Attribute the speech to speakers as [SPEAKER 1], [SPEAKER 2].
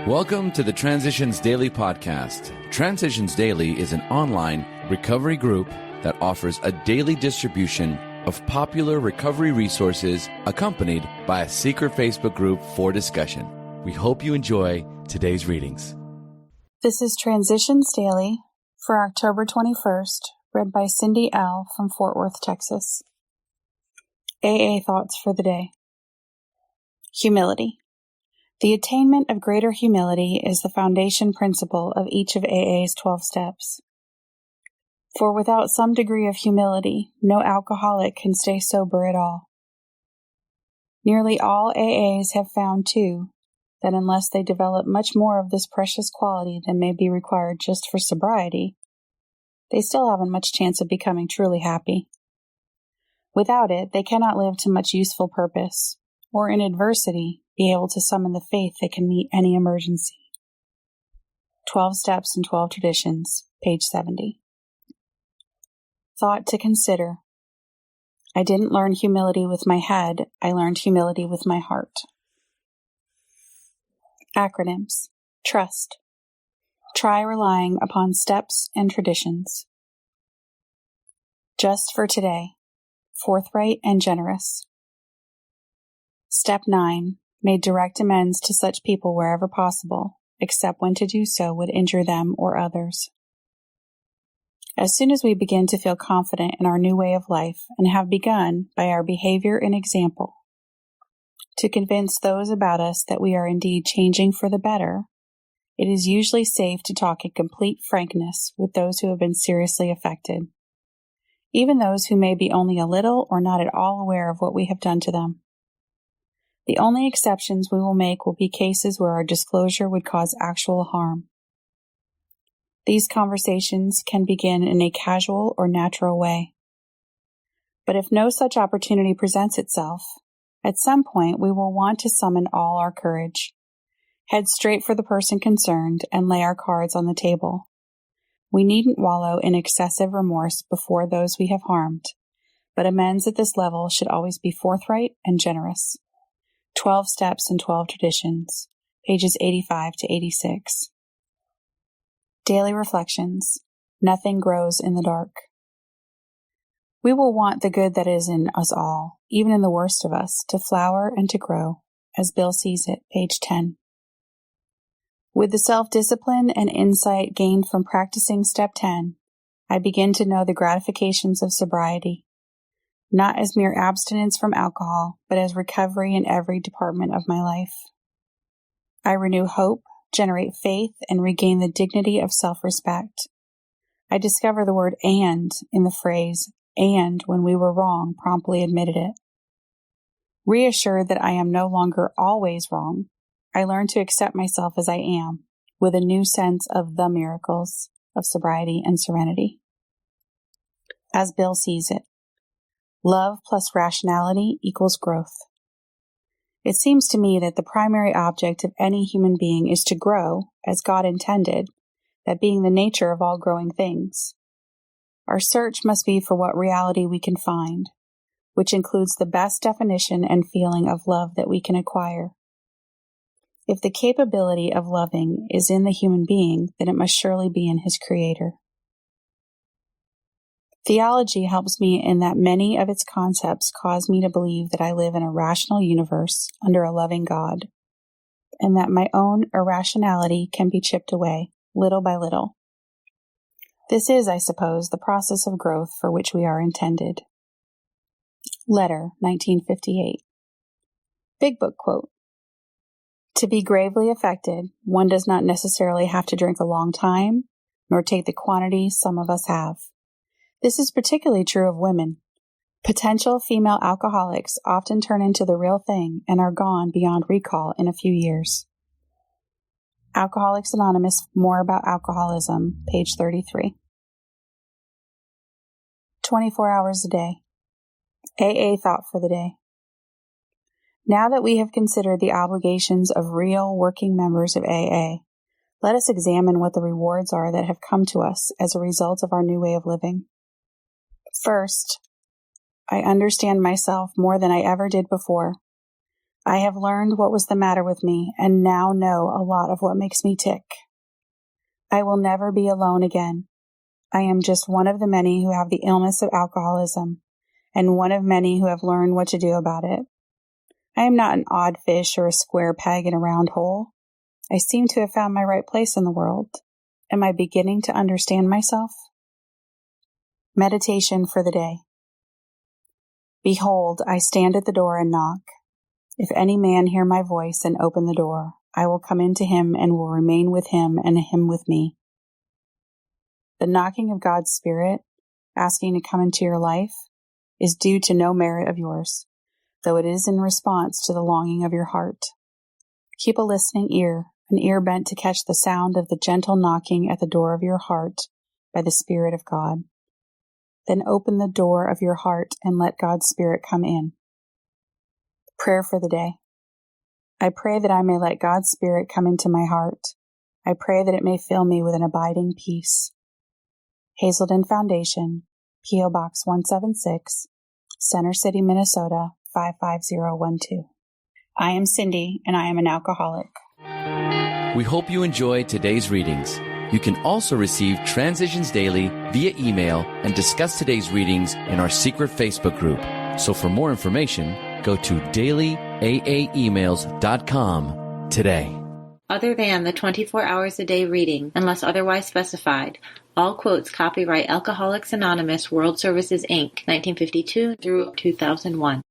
[SPEAKER 1] Welcome to the Transitions Daily podcast. Transitions Daily is an online recovery group that offers a daily distribution of popular recovery resources accompanied by a secret Facebook group for discussion. We hope you enjoy today's readings.
[SPEAKER 2] This is Transitions Daily for October 21st, read by Cindy L. from Fort Worth, Texas. AA thoughts for the day. Humility. The attainment of greater humility is the foundation principle of each of AA's 12 steps. For without some degree of humility, no alcoholic can stay sober at all. Nearly all AAs have found, too, that unless they develop much more of this precious quality than may be required just for sobriety, they still haven't much chance of becoming truly happy. Without it, they cannot live to much useful purpose, or in adversity, be able to summon the faith that can meet any emergency. 12 Steps and 12 Traditions, page 70. Thought to consider. I didn't learn humility with my head, I learned humility with my heart. Acronyms. Trust. Try relying upon steps and traditions. Just for today. Forthright and generous. Step 9. Made direct amends to such people wherever possible, except when to do so would injure them or others. As soon as we begin to feel confident in our new way of life and have begun, by our behavior and example, to convince those about us that we are indeed changing for the better, it is usually safe to talk in complete frankness with those who have been seriously affected, even those who may be only a little or not at all aware of what we have done to them. The only exceptions we will make will be cases where our disclosure would cause actual harm. These conversations can begin in a casual or natural way. But if no such opportunity presents itself, at some point we will want to summon all our courage, head straight for the person concerned, and lay our cards on the table. We needn't wallow in excessive remorse before those we have harmed, but amends at this level should always be forthright and generous. 12 Steps and 12 Traditions, pages 85 to 86. Daily Reflections. Nothing grows in the dark. We will want the good that is in us all, even in the worst of us, to flower and to grow, as Bill sees it, page 10. With the self-discipline and insight gained from practicing Step 10, I begin to know the gratifications of sobriety, not as mere abstinence from alcohol, but as recovery in every department of my life. I renew hope, generate faith, and regain the dignity of self-respect. I discover the word "and" in the phrase, "and when we were wrong, promptly admitted it." Reassured that I am no longer always wrong, I learn to accept myself as I am, with a new sense of the miracles of sobriety and serenity. As Bill sees it, love plus rationality equals growth. It seems to me that the primary object of any human being is to grow, as God intended, that being the nature of all growing things. Our search must be for what reality we can find, which includes the best definition and feeling of love that we can acquire. If the capability of loving is in the human being, then it must surely be in his Creator. Theology helps me in that many of its concepts cause me to believe that I live in a rational universe under a loving God, and that my own irrationality can be chipped away, little by little. This is, I suppose, the process of growth for which we are intended. Letter, 1958. Big Book quote. To be gravely affected, one does not necessarily have to drink a long time, nor take the quantity some of us have. This is particularly true of women. Potential female alcoholics often turn into the real thing and are gone beyond recall in a few years. Alcoholics Anonymous, More About Alcoholism, page 33. 24 hours a day. AA thought for the day. Now that we have considered the obligations of real working members of AA, let us examine what the rewards are that have come to us as a result of our new way of living. First, I understand myself more than I ever did before. I have learned what was the matter with me and now know a lot of what makes me tick. I will never be alone again. I am just one of the many who have the illness of alcoholism and one of many who have learned what to do about it. I am not an odd fish or a square peg in a round hole. I seem to have found my right place in the world. Am I beginning to understand myself? Meditation for the day. Behold, I stand at the door and knock. If any man hear my voice and open the door, I will come into him and will remain with him and him with me. The knocking of God's Spirit, asking to come into your life, is due to no merit of yours, though it is in response to the longing of your heart. Keep a listening ear, an ear bent to catch the sound of the gentle knocking at the door of your heart by the Spirit of God. Then open the door of your heart and let God's Spirit come in. Prayer for the day. I pray that I may let God's Spirit come into my heart. I pray that it may fill me with an abiding peace. Hazelden Foundation, P.O. Box 176, Center City, Minnesota 55012. I am Cindy, and I am an alcoholic.
[SPEAKER 1] We hope you enjoyed today's readings. You can also receive Transitions Daily via email and discuss today's readings in our secret Facebook group. So for more information, go to dailyaaemails.com today.
[SPEAKER 3] Other than the 24 hours a day reading, unless otherwise specified, all quotes copyright Alcoholics Anonymous World Services, Inc., 1952 through 2001.